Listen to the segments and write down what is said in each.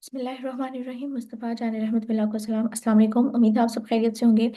बिस्मिल्लाहिर्रहमानिर्रहीम मुस्तफ़ा जान रहमत बिल्ला को सलाम अस्सलाम वालेकुम। उम्मीद है आप सब खैरियत से होंगे।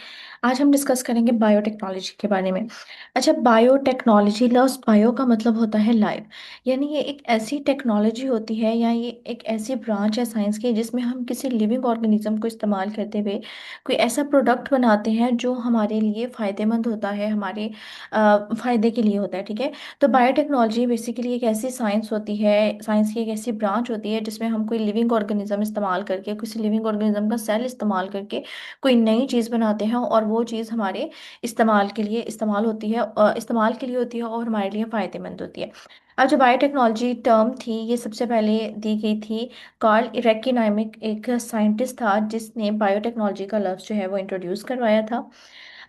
आज हम डिस्कस करेंगे बायोटेक्नोलॉजी के बारे में। अच्छा, बायोटेक्नोलॉजी लफ्ज़ बायो का मतलब होता है लाइफ, यानी ये एक ऐसी टेक्नोलॉजी होती है या ये एक ऐसी ब्रांच है साइंस की जिसमें हम किसी लिविंग ऑर्गेनिज्म को इस्तेमाल करते हुए कोई ऐसा प्रोडक्ट बनाते हैं जो हमारे लिए फ़ायदेमंद होता है, हमारे फ़ायदे के लिए होता है। ठीक है। तो बायोटेक्नोलॉजी बेसिकली एक ऐसी साइंस होती है, साइंस की एक ऐसी ब्रांच होती है जिसमें हम कोई लिविंग ऑर्गेनिज्म इस्तेमाल करके, किसी लिविंग ऑर्गेनिज्म का सेल इस्तेमाल करके कोई नई चीज़ बनाते हैं और वो चीज़ हमारे इस्तेमाल के लिए इस्तेमाल होती है, इस्तेमाल के लिए होती है और हमारे लिए फ़ायदेमंद होती है। अब जो बायोटेक्नोलॉजी टर्म थी ये सबसे पहले दी गई थी कार्ल इरेकिनामिक, एक साइंटिस्ट था जिसने बायोटेक्नोलॉजी का लफ्ज़ जो है वो इंट्रोड्यूस करवाया था।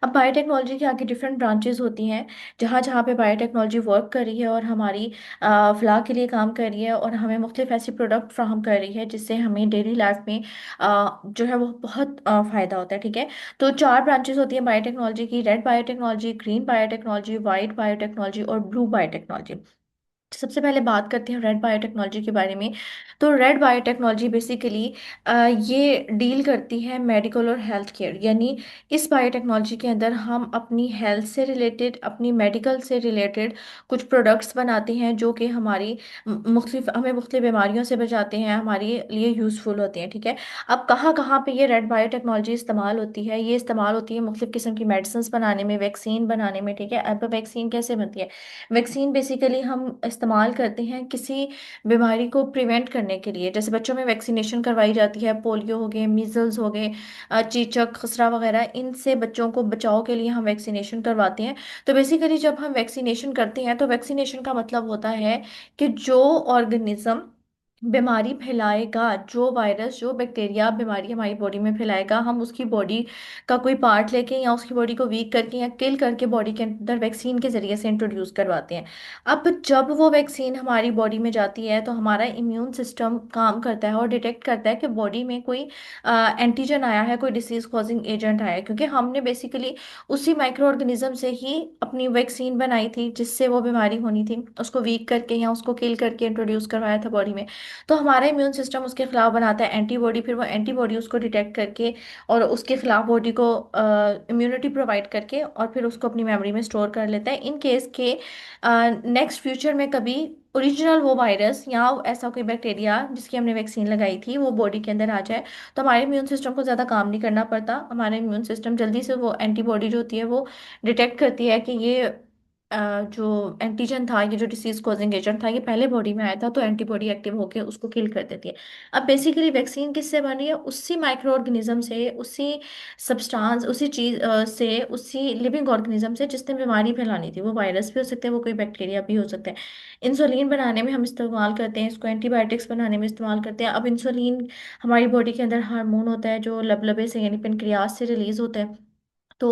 अब बायोटेक्नोलॉजी के आगे डिफरेंट ब्रांचेस होती हैं, जहाँ जहाँ पे बायोटेक्नोलॉजी वर्क कर रही है और हमारी फलाह के लिए काम कर रही है और हमें मुख्तलिफ ऐसी प्रोडक्ट फ्राहम कर रही है जिससे हमें डेली लाइफ में जो है वो बहुत फ़ायदा होता है। ठीक है। तो चार ब्रांचेस होती हैं बायोटेक्नोलॉजी की: red biotechnology, green biotechnology, white biotechnology और ब्लू बायोटेक्नोलॉजी। सबसे पहले बात करते हैं रेड बायोटेक्नोलॉजी के बारे में। तो रेड बायोटेक्नोलॉजी बेसिकली ये डील करती है मेडिकल और हेल्थ केयर, यानी इस बायोटेक्नोलॉजी के अंदर हम अपनी हेल्थ से रिलेटेड, अपनी मेडिकल से रिलेटेड कुछ प्रोडक्ट्स बनाते हैं जो कि हमारी मुख्तलिफ हमें मुख्तलिफ बीमारियों से बचाते हैं, हमारे लिए यूज़फुल होते हैं। ठीक है। अब कहाँ कहाँ पे ये रेड बायोटेक्नोलॉजी इस्तेमाल होती है? ये इस्तेमाल होती है मुख्तलिफ किस्म की मेडिसिन बनाने में, वैक्सीन बनाने में। ठीक है। अब वैक्सीन कैसे बनती है? वैक्सीन बेसिकली हम इस्तेमाल करते हैं किसी बीमारी को प्रिवेंट करने के लिए। जैसे बच्चों में वैक्सीनेशन करवाई जाती है, पोलियो हो गए, मीजल्स हो गए, चेचक, खसरा वगैरह, इनसे बच्चों को बचाव के लिए हम वैक्सीनेशन करवाते हैं। तो बेसिकली जब हम वैक्सीनेशन करते हैं तो वैक्सीनेशन का मतलब होता है कि जो ऑर्गेनिज्म बीमारी फैलाएगा, जो वायरस, जो बैक्टीरिया बीमारी हमारी बॉडी में फैलाएगा, हम उसकी बॉडी का कोई पार्ट लेके या उसकी बॉडी को वीक करके या किल करके बॉडी के अंदर वैक्सीन के जरिए से इंट्रोड्यूस करवाते हैं। अब जब वो वैक्सीन हमारी बॉडी में जाती है तो हमारा इम्यून सिस्टम काम करता है और डिटेक्ट करता है कि बॉडी में कोई एंटीजन आया है, कोई डिसीज कॉजिंग एजेंट आया है, क्योंकि हमने बेसिकली उसी माइक्रो ऑर्गेनिज्म से ही अपनी वैक्सीन बनाई थी जिससे वो बीमारी होनी थी, उसको वीक करके या उसको किल करके इंट्रोड्यूस करवाया था बॉडी में। तो हमारा इम्यून सिस्टम उसके खिलाफ बनाता है एंटीबॉडी, फिर वो एंटीबॉडी उसको डिटेक्ट करके और उसके खिलाफ बॉडी को इम्यूनिटी प्रोवाइड करके और फिर उसको अपनी मेमोरी में स्टोर कर लेता है, इन केस के नेक्स्ट फ्यूचर में कभी ओरिजिनल वो वायरस या ऐसा कोई बैक्टीरिया जिसकी हमने वैक्सीन लगाई थी वो बॉडी के अंदर आ जाए तो हमारे इम्यून सिस्टम को ज़्यादा काम नहीं करना पड़ता। हमारा इम्यून सिस्टम जल्दी से वो एंटीबॉडी जो होती है वो डिटेक्ट करती है कि ये जो एंटीजन था, ये जो डिसीज कॉजिंग एजेंट था, ये पहले बॉडी में आया था, तो एंटीबॉडी एक्टिव होकर उसको किल कर देती है। अब बेसिकली वैक्सीन किससे बनी है? उसी माइक्रो ऑर्गेनिज्म से, उसी सब्सटेंस, उसी चीज से, उसी लिविंग ऑर्गेनिज्म से जिसने बीमारी फैलानी थी। वो वायरस भी हो सकते हैं, वो कोई बैक्टीरिया भी हो सकते हैं। इंसुलिन बनाने में हम इस्तेमाल करते हैं इसको, एंटीबायोटिक्स बनाने में इस्तेमाल करते हैं। अब इंसुलिन हमारी बॉडी के अंदर हार्मोन होता है जो लबलबे से यानी पेनक्रियास से रिलीज होता है। तो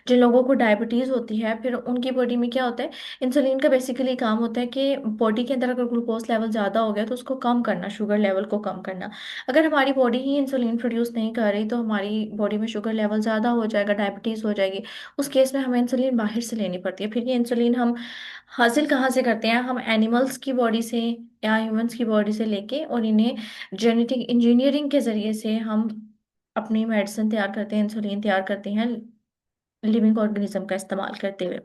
जिन लोगों को डायबिटीज़ होती है फिर उनकी बॉडी में क्या होता है, इंसुलिन का बेसिकली काम होता है कि बॉडी के अंदर अगर ग्लूकोज लेवल ज़्यादा हो गया तो उसको कम करना, शुगर लेवल को कम करना। अगर हमारी बॉडी ही इंसुलिन प्रोड्यूस नहीं कर रही तो हमारी बॉडी में शुगर लेवल ज़्यादा हो जाएगा, डायबिटीज़ हो जाएगी। उस केस में हमें इंसुलिन बाहर से लेनी पड़ती है। फिर ये इंसुलिन हम हासिल कहाँ से करते हैं? हम एनिमल्स की बॉडी से या ह्यूमंस की बॉडी से लेके और इन्हें जेनेटिक इंजीनियरिंग के ज़रिए से हम अपनी मेडिसिन तैयार करते हैं, इंसुलिन तैयार करते हैं लिविंग ऑर्गेनिज्म का इस्तेमाल करते हुए।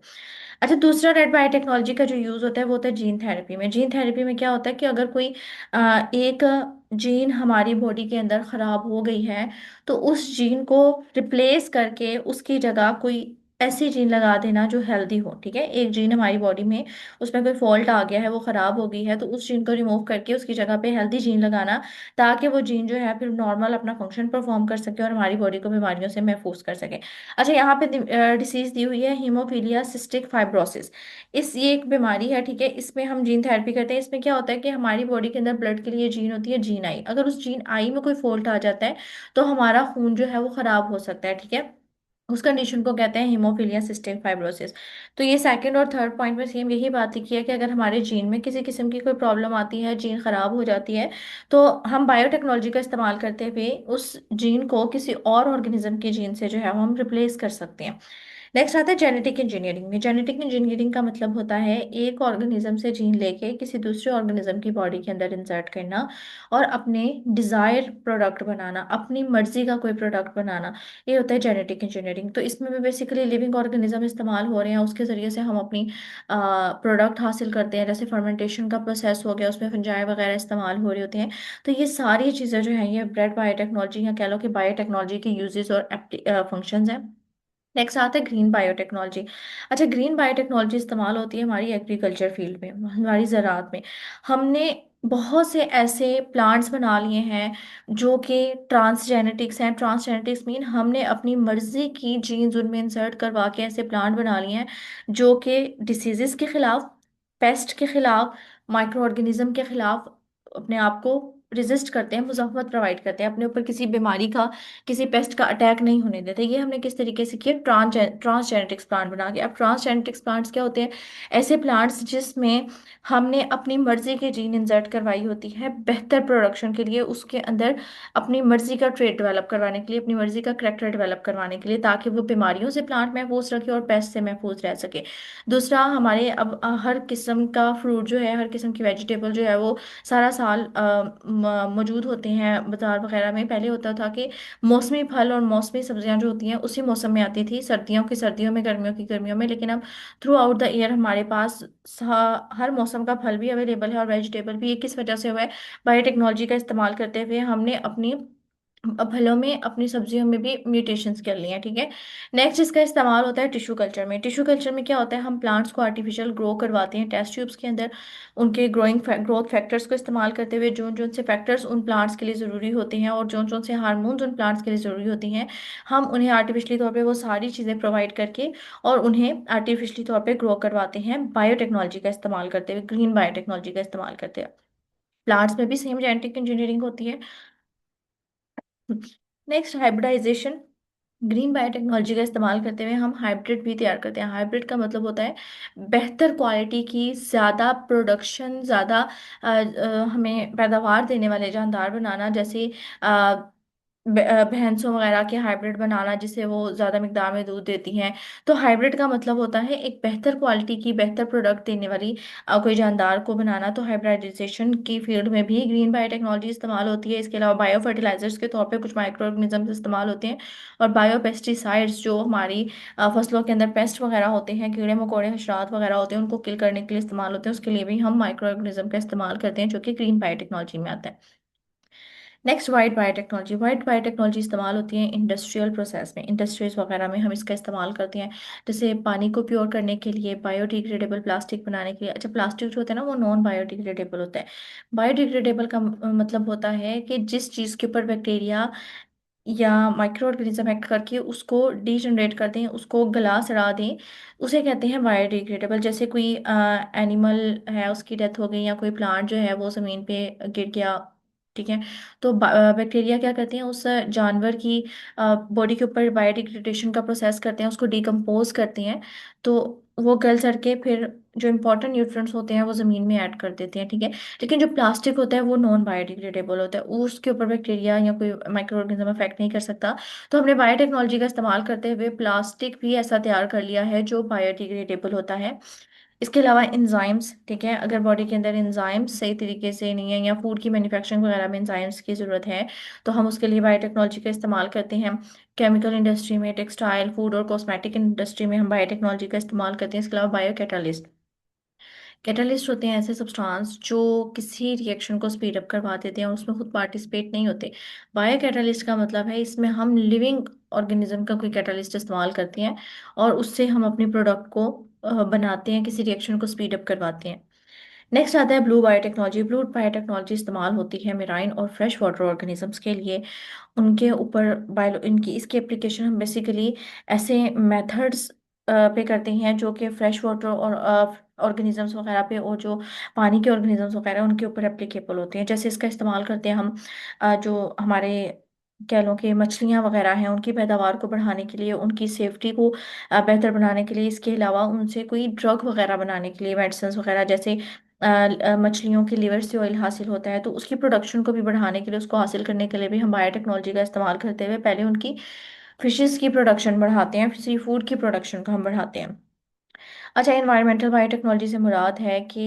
अच्छा, दूसरा रेड बायोटेक्नोलॉजी का जो यूज़ होता है वो होता है जीन थेरेपी में। जीन थेरेपी में क्या होता है कि अगर कोई एक जीन हमारी बॉडी के अंदर ख़राब हो गई है तो उस जीन को रिप्लेस करके उसकी जगह कोई ऐसी जीन लगा देना जो हेल्दी हो। ठीक है। एक जीन हमारी बॉडी में, उसमें कोई फॉल्ट आ गया है, वो ख़राब हो गई है, तो उस जीन को रिमूव करके उसकी जगह पे हेल्दी जीन लगाना ताकि वो जीन जो है फिर नॉर्मल अपना फंक्शन परफॉर्म कर सके और हमारी बॉडी को बीमारियों से महफूज कर सके। अच्छा, यहाँ पे डिसीज दी हुई है हीमोफीलिया सिस्टिक फाइब्रोसिस। ये एक बीमारी है। ठीक है। इसमें हम जीन थेरेपी करते हैं। इसमें क्या होता है कि हमारी बॉडी के अंदर ब्लड के लिए जीन होती है जीन आई, अगर उस जीन आई में कोई फॉल्ट आ जाता है तो हमारा खून जो है वो खराब हो सकता है। ठीक है। उस कंडीशन को कहते हैं हीमोफीलिया सिस्टिक फाइब्रोसिस। तो ये सेकंड और थर्ड पॉइंट में सेम यही बात ही की है कि अगर हमारे जीन में किसी किस्म की कोई प्रॉब्लम आती है, जीन खराब हो जाती है, तो हम बायोटेक्नोलॉजी का इस्तेमाल करते हुए उस जीन को किसी और ऑर्गेनिज्म के जीन से जो है वो हम रिप्लेस कर सकते हैं। नेक्स्ट आता है जेनेटिक इंजीनियरिंग में। जेनेटिक इंजीनियरिंग का मतलब होता है एक ऑर्गेनिज्म से जीन लेके किसी दूसरे ऑर्गेनिज्म की बॉडी के अंदर इंसर्ट करना और अपने डिजायर प्रोडक्ट बनाना, अपनी मर्जी का कोई प्रोडक्ट बनाना। ये होता है जेनेटिक इंजीनियरिंग। तो इसमें भी बेसिकली लिविंग ऑर्गेनिज्म इस्तेमाल हो रहे हैं, उसके जरिए से हम अपनी प्रोडक्ट हासिल करते हैं। जैसे फर्मेंटेशन का प्रोसेस हो गया, उसमें फंजाई वगैरह इस्तेमाल हो रही होती हैं। तो ये सारी चीज़ें जो हैं ये ब्रेड बायोटेक्नोलॉजी या कह लो कि बायोटेक्नोलॉजी के यूजेस और फंक्शंस हैं। नेक्स्ट आता है ग्रीन बायोटेक्नोलॉजी। अच्छा, ग्रीन बायोटेक्नोलॉजी इस्तेमाल होती है हमारी एग्रीकल्चर फील्ड में, हमारी ज़राअत में। हमने बहुत से ऐसे प्लांट्स बना लिए हैं जो कि ट्रांसजेनेटिक्स हैं। ट्रांसजेनेटिक्स मीन हमने अपनी मर्जी की जीन्स उनमें इंसर्ट करवा के ऐसे प्लांट बना लिए हैं जो कि डिसीजेस के खिलाफ, पेस्ट के खिलाफ, माइक्रो ऑर्गेनिज्म के खिलाफ अपने आप को रेजिस्ट करते हैं, मुजाफमत प्रोवाइड करते हैं, अपने ऊपर किसी बीमारी का, किसी पेस्ट का अटैक नहीं होने देते। ये हमने किस तरीके से किया? ट्रांसजेनेटिक्स प्लांट बना के। अब ट्रांसजेनेटिक्स प्लांट्स क्या होते हैं? ऐसे प्लांट्स जिसमें हमने अपनी मर्जी के जीन इंसर्ट करवाई होती है बेहतर प्रोडक्शन के लिए, उसके अंदर अपनी मर्जी का ट्रेट डेवलप करवाने के लिए, अपनी मर्जी का करेक्टर डेवलप करवाने के लिए, ताकि वो बीमारियों से प्लांट महफूज रखे और पेस्ट से महफूज रह सके। दूसरा, हमारे अब हर किस्म का फ्रूट जो है, हर किस्म की वेजिटेबल जो है वो सारा साल मौजूद होते हैं बाजार वगैरह में। पहले होता था कि मौसमी फल और मौसमी सब्जियां जो होती हैं उसी मौसम में आती थी, सर्दियों की सर्दियों में, गर्मियों की गर्मियों में। लेकिन अब थ्रू आउट द ईयर हमारे पास हर मौसम का फल भी अवेलेबल है और वेजिटेबल भी। ये किस वजह से हुआ है? बायोटेक्नोलॉजी का इस्तेमाल करते हुए हमने अपनी फलों में, अपनी सब्जियों में भी म्यूटेशंस कर लिए हैं। ठीक है। नेक्स्ट इसका इस्तेमाल होता है टिश्यू कल्चर में। टिश्यू कल्चर में क्या होता है? हम प्लांट्स को आर्टिफिशियल ग्रो करवाते हैं टेस्ट ट्यूब्स के अंदर, उनके ग्रोथ फैक्टर्स को इस्तेमाल करते हुए। जो जो से फैक्टर्स उन प्लांट्स के लिए ज़रूरी होते हैं और जो जो से हार्मोन्स उन प्लांट्स के लिए ज़रूरी होती हैं, हम उन्हें आर्टिफिशियली तौर पे वो सारी चीज़ें प्रोवाइड करके और उन्हें आर्टिफिशियली तौर पे ग्रो करवाते हैं बायोटेक्नोलॉजी का इस्तेमाल करते हुए, ग्रीन बायोटेक्नोलॉजी का इस्तेमाल करते हुए। प्लांट्स में भी सेम जेनेटिक इंजीनियरिंग होती है। Next, hybridisation. ग्रीन बायोटेक्नोलॉजी का इस्तेमाल करते हुए हम हाइब्रिड भी तैयार करते हैं। हाइब्रिड का मतलब होता है बेहतर क्वालिटी की, ज़्यादा प्रोडक्शन, ज़्यादा हमें पैदावार देने वाले जानदार बनाना। जैसे भैंसों वगैरह के हाइब्रिड बनाना जिससे वो ज़्यादा मिकदार में दूध देती हैं। तो हाइब्रिड का मतलब होता है एक बेहतर क्वालिटी की, बेहतर प्रोडक्ट देने वाली कोई जानदार को बनाना। तो हाइब्रिडाइजेशन की फील्ड में भी ग्रीन बायोटेक्नोलॉजी इस्तेमाल होती है। इसके अलावा बायो फर्टिलाइजर्स के तौर पे कुछ माइक्रो ऑर्गेनिजम्स इस्तेमाल होते हैं। और बायो पेस्टिसाइड्स, जो हमारी फसलों के अंदर पेस्ट वगैरह होते हैं, कीड़े मकोड़े हशरात वगैरह होते हैं, उनको किल करने के लिए इस्तेमाल होते हैं। उसके लिए भी हम माइक्रो ऑर्गेनिज्म का इस्तेमाल करते हैं जो कि ग्रीन बायोटेक्नोलॉजी में आता है। Next, white biotechnology. White biotechnology इस्तेमाल होती है इंडस्ट्रियल प्रोसेस में, इंडस्ट्रीज वगैरह में हम इसका इस्तेमाल करते हैं। जैसे पानी को प्योर करने के लिए, बायोडिग्रेडेबल प्लास्टिक बनाने के लिए। अच्छा, प्लास्टिक जो होता है ना वो नॉन बायोडिग्रेडेबल होता है। बायोडिग्रेडेबल का मतलब होता है कि जिस चीज़ के ऊपर बैक्टीरिया या माइक्रो ऑर्गेनिज्म एक्ट करके उसको डीजनरेट कर दें, उसको गला सड़ा दें, उसे कहते हैं बायोडिग्रेडेबल। जैसे कोई एनिमल है, उसकी डेथ हो गई, या कोई प्लांट जो है वो ज़मीन पे गिर गया, ठीक है, तो बैक्टीरिया क्या करते हैं, उस जानवर की बॉडी के ऊपर बायोडिग्रेडेशन का प्रोसेस करते हैं, उसको डिकम्पोज करते हैं। तो वो गल सड़ के फिर जो इंपॉर्टेंट न्यूट्रिएंट्स होते हैं वो ज़मीन में ऐड कर देते हैं। ठीक है। लेकिन जो प्लास्टिक होता है वो नॉन बायोडिग्रेडेबल होता है, उसके ऊपर बैक्टीरिया या कोई माइक्रो ऑर्गेनिज्म अफेक्ट नहीं कर सकता। तो हमने बायोटेक्नोलॉजी का इस्तेमाल करते हुए प्लास्टिक भी ऐसा तैयार कर लिया है जो बायोडिग्रेडेबल होता है। इसके अलावा इंजाइम्स, ठीक है, अगर बॉडी के अंदर इंजाइम्स सही तरीके से नहीं है या फूड की मैन्युफैक्चरिंग वगैरह में इंजाइम्स की ज़रूरत है, तो हम उसके लिए बायोटेक्नोलॉजी का इस्तेमाल करते हैं। केमिकल इंडस्ट्री में, टेक्सटाइल, फूड और कॉस्मेटिक इंडस्ट्री में हम बायोटेक्नोलॉजी का इस्तेमाल करते हैं। इसके अलावा बायो कैटालिस्ट, कैटलिस्ट होते हैं ऐसे सब्सटेंस जो किसी रिएक्शन को स्पीड अप करवा देते हैं और उसमें खुद पार्टिसिपेट नहीं होते। बायो कैटलिस्ट का मतलब है इसमें हम लिविंग ऑर्गेनिज्म का कोई कैटलिस्ट इस्तेमाल करते हैं और उससे हम अपनी प्रोडक्ट को बनाते हैं, किसी रिएक्शन को स्पीड अप करवाते हैं। नेक्स्ट आता है ब्लू बायोटेक्नोलॉजी। ब्लू बायोटेक्नोलॉजी इस्तेमाल होती है मेराइन और फ्रेश वाटर ऑर्गेनिजम्स के लिए। उनके ऊपर बायो इनकी इसकी एप्लीकेशन हम बेसिकली ऐसे मेथड्स पे करते हैं जो कि फ्रेश वाटर और ऑर्गेनिजम्स वगैरह पे, और जो पानी के ऑर्गेनिजम्स वगैरह उनके ऊपर एप्लीकेबल होते हैं। जैसे इसका इस्तेमाल करते हैं हम जो हमारे कह लो कि मछलियाँ वगैरह हैं उनकी पैदावार को बढ़ाने के लिए, उनकी सेफ्टी को बेहतर बनाने के लिए। इसके अलावा उनसे कोई ड्रग वगैरह बनाने के लिए, मेडिसिन वगैरह, जैसे मछलियों के लिवर से ऑयल हासिल होता है, तो उसकी प्रोडक्शन को भी बढ़ाने के लिए, उसको हासिल करने के लिए भी हम बायोटेक्नोलॉजी का इस्तेमाल करते हुए पहले उनकी फिशेस की प्रोडक्शन बढ़ाते हैं, सी फूड की प्रोडक्शन को हम बढ़ाते हैं। अच्छा, एनवायरमेंटल बायोटेक्नोलॉजी से मुराद है कि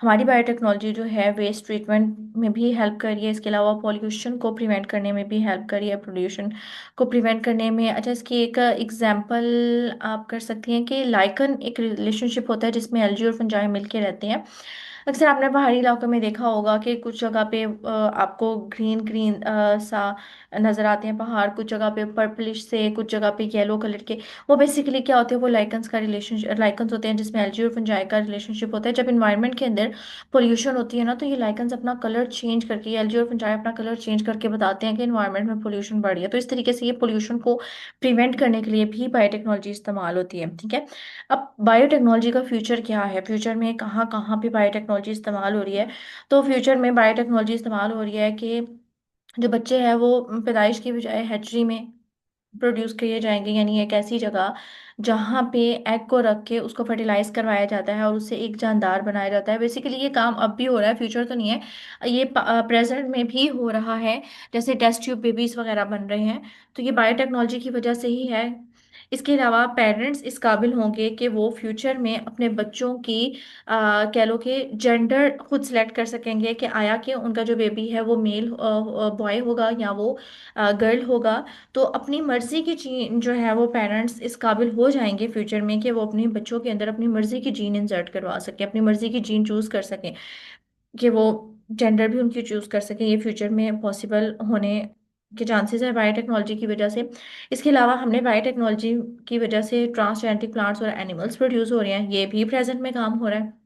हमारी बायोटेक्नोलॉजी जो है वेस्ट ट्रीटमेंट में भी हेल्प कर रही है, इसके अलावा पॉल्यूशन को प्रिवेंट करने में भी हेल्प कर रही है, पोल्यूशन को प्रिवेंट करने में। अच्छा, इसकी एक एग्जांपल आप कर सकती हैं कि लाइकन एक रिलेशनशिप होता है जिसमें एल्गी और फंजाई मिलके रहते हैं। अक्सर आपने पहाड़ी इलाकों में देखा होगा कि कुछ जगह पे आपको ग्रीन ग्रीन सा नजर आते हैं पहाड़, कुछ जगह पे पर्पलिश से, कुछ जगह पे येलो कलर के। वो बेसिकली क्या होते हैं, वो लाइकन्स का रिलेशनशिप, लाइकन्स होते हैं जिसमें एल्गी और फंजाई का रिलेशनशिप होता है। जब इन्वायरमेंट के अंदर पोल्यूशन होती है ना, तो ये लाइकन्स अपना कलर चेंज करके, एल्गी और फंजाई अपना कलर चेंज करके बताते हैं कि इन्वायरमेंट में पोल्यूशन बढ़ रही है। तो इस तरीके से ये पोल्यूशन को प्रिवेंट करने के लिए भी बायोटेक्नोलॉजी इस्तेमाल होती है। ठीक है। अब बायोटेक्नोलॉजी का फ्यूचर क्या है, फ्यूचर में कहाँ कहाँ पे बायोटेक्नोलॉजी इस्तेमाल हो रही है। तो फ्यूचर में बायोटेक्नोलॉजी इस्तेमाल हो रही है कि जो बच्चे हैं वो पैदाइश की बजाय हैचरी में प्रोड्यूस किए जाएंगे, यानी एक ऐसी जगह जहाँ पे एग को रख के उसको फर्टिलाइज करवाया जाता है और उससे एक जानदार बनाया जाता है। बेसिकली ये काम अब भी हो रहा है, फ्यूचर तो नहीं है, ये प्रेजेंट में भी हो रहा है। जैसे टेस्ट ट्यूब बेबीज वगैरह बन रहे हैं, तो ये बायोटेक्नोलॉजी की वजह से ही है। इसके अलावा पेरेंट्स इस काबिल होंगे कि वो फ्यूचर में अपने बच्चों की कह लो कि जेंडर खुद सिलेक्ट कर सकेंगे कि आया कि उनका जो बेबी है वो मेल बॉय होगा या वो गर्ल होगा। तो अपनी मर्जी की जीन जो है वो पेरेंट्स इस काबिल हो जाएंगे फ्यूचर में कि वो अपने बच्चों के अंदर अपनी मर्जी की जीन इंसर्ट करवा सके, अपनी मर्जी की जीन चूज कर सकें, कि वो जेंडर भी उनकी चूज कर सकें। ये फ्यूचर में पॉसिबल होने के चांसेस है बायोटेक्नोलॉजी की वजह से। इसके अलावा हमने बायोटेक्नोलॉजी की वजह से ट्रांसजेनिक प्लांट्स और एनिमल्स प्रोड्यूस हो रहे हैं, ये भी प्रेजेंट में काम हो रहा है।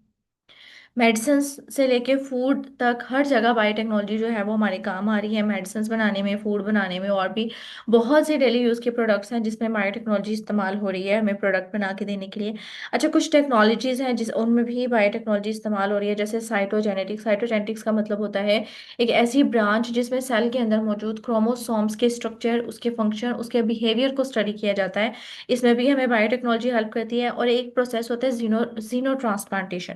मेडिसिन से लेके फूड तक हर जगह बायोटेक्नोलॉजी जो है वो हमारे काम आ रही है, मेडिसिन बनाने में, फूड बनाने में, और भी बहुत से डेली यूज़ के प्रोडक्ट्स हैं जिसमें बायोटेक्नोलॉजी इस्तेमाल हो रही है हमें प्रोडक्ट बना के देने के लिए। अच्छा, कुछ टेक्नोलॉजीज हैं जिस उनमें भी बायोटेक्नोलॉजी इस्तेमाल हो रही है, जैसे साइटोजेनेटिक्स। साइटोजेनेटिक्स का मतलब होता है एक ऐसी ब्रांच जिसमें सेल के अंदर मौजूद क्रोमोसोम्स के स्ट्रक्चर, उसके फंक्शन, उसके बिहेवियर को स्टडी किया जाता है। इसमें भी हमें बायोटेक्नोलॉजी हेल्प करती है। और एक प्रोसेस होता है जीनो जीनो ट्रांसप्लांटेशन।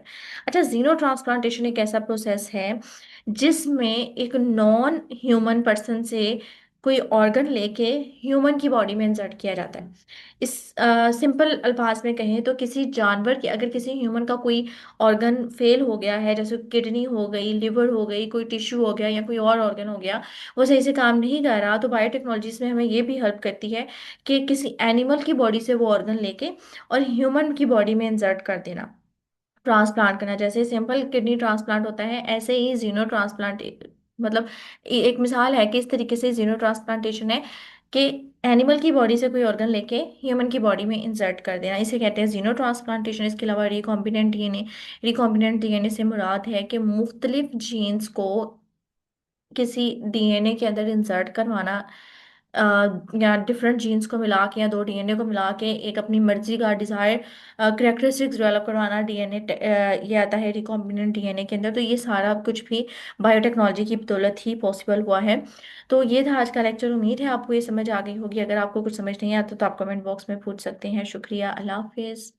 अच्छा, जीनो ट्रांसप्लांटेशन एक ऐसा प्रोसेस है जिसमें एक नॉन ह्यूमन पर्सन से कोई ऑर्गन लेके ह्यूमन की बॉडी में इंसर्ट किया जाता है। इस सिंपल अल्फाज में कहें तो किसी जानवर की, अगर किसी ह्यूमन का कोई ऑर्गन फेल हो गया है, जैसे किडनी हो गई, लिवर हो गई, कोई टिश्यू हो गया या कोई और ऑर्गन हो गया, वो सही से काम नहीं कर रहा, तो बायोटेक्नोलॉजीज में हमें ये भी हेल्प करती है कि किसी एनिमल की बॉडी से वो ऑर्गन लेके और ह्यूमन की बॉडी में इंसर्ट कर देना, ट्रांसप्लांट करना। जैसे सिंपल किडनी ट्रांसप्लांट होता है, ऐसे ही जीनो ट्रांसप्लांट, मतलब एक मिसाल है कि इस तरीके से जीनो ट्रांसप्लांटेशन है कि एनिमल की बॉडी से कोई ऑर्गन लेके ह्यूमन की बॉडी में इंसर्ट कर देना, इसे कहते हैं जीनो ट्रांसप्लांटेशन। इसके अलावा रिकॉम्बिनेंट डीएनए। रिकॉम्बिनेंट डीएनए से मुराद है कि मुख्तलिफ जीन्स को किसी डीएनए के अंदर इंसर्ट करवाना, अ, या डिफरेंट जीन्स को मिला के या दो डीएनए को मिला के एक अपनी मर्जी का डिजायर करेक्टरिस्टिक्स डेवलप करवाना, डीएनए ये आता है रिकॉम्बिनेंट डीएनए के अंदर। तो ये सारा कुछ भी बायोटेक्नोलॉजी की बदौलत ही पॉसिबल हुआ है। तो ये था आज का लेक्चर, उम्मीद है आपको ये समझ आ गई होगी। अगर आपको कुछ समझ नहीं आता तो आप कमेंट बॉक्स में पूछ सकते हैं। शुक्रिया, अल्लाह हाफिज़।